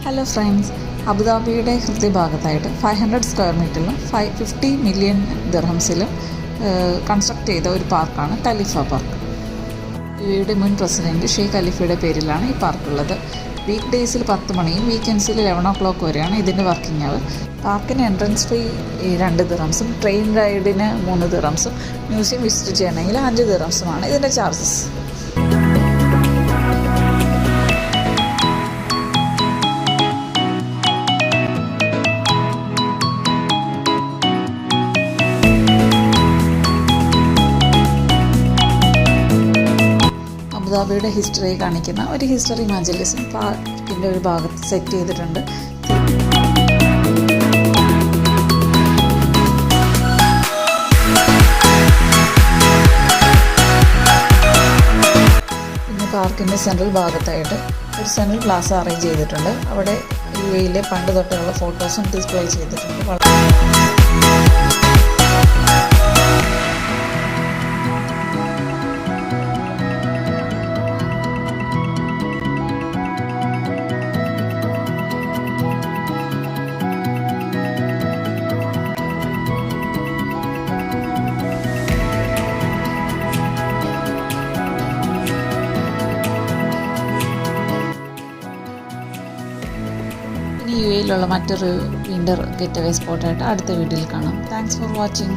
Hello friends, അബുദാബിയുടെ ഹൃദയഭാഗത്തായിട്ട് 500 square മീറ്ററിലും 50 മില്യൺ ദിർഹംസിലും കൺസ്ട്രക്ട് ചെയ്ത ഒരു പാർക്കാണ് ഖലീഫ പാർക്ക്. യുടെ മുൻ പ്രസിഡൻറ്റ് ഷെയ്ഖ് ഖലീഫയുടെ പേരിലാണ് ഈ പാർക്കുള്ളത്. വീക്ക് ഡേയ്സിൽ 10 മണിയും വീക്കെൻഡ്സിൽ 11 o'clock വരെയാണ് ഇതിൻ്റെ വർക്കിംഗ് അവർ. പാർക്കിന് എൻട്രൻസ് ഫീ 2 ദിർഹംസും ട്രെയിൻ റൈഡിന് 3 ദിർഹംസും മ്യൂസിയം വിസിറ്റ് ചെയ്യണമെങ്കിൽ 5 ദിർഹംസുമാണ് ഇതിൻ്റെ ചാർജസ്. അബുദാബിയുടെ ഹിസ്റ്ററി കാണിക്കുന്ന ഒരു ഹിസ്റ്ററി മജലിസും പാർക്കിൻ്റെ ഒരു ഭാഗത്ത് സെറ്റ് ചെയ്തിട്ടുണ്ട്. പിന്നെ പാർക്കിൻ്റെ സെൻട്രൽ ഭാഗത്തായിട്ട് ഒരു സെൻട്രൽ പ്ലാസ അറേഞ്ച് ചെയ്തിട്ടുണ്ട്. അവിടെ UAE പണ്ട് തൊട്ടുള്ള ഫോട്ടോസും ഡിസ്പ്ലേ ചെയ്തിട്ടുണ്ട്. UAE മറ്റൊരു വിൻ്റർ ഗെറ്റ് അവേ സ്പോട്ടായിട്ട് അടുത്ത വീഡിയോയിൽ കാണാം. Thanks for watching.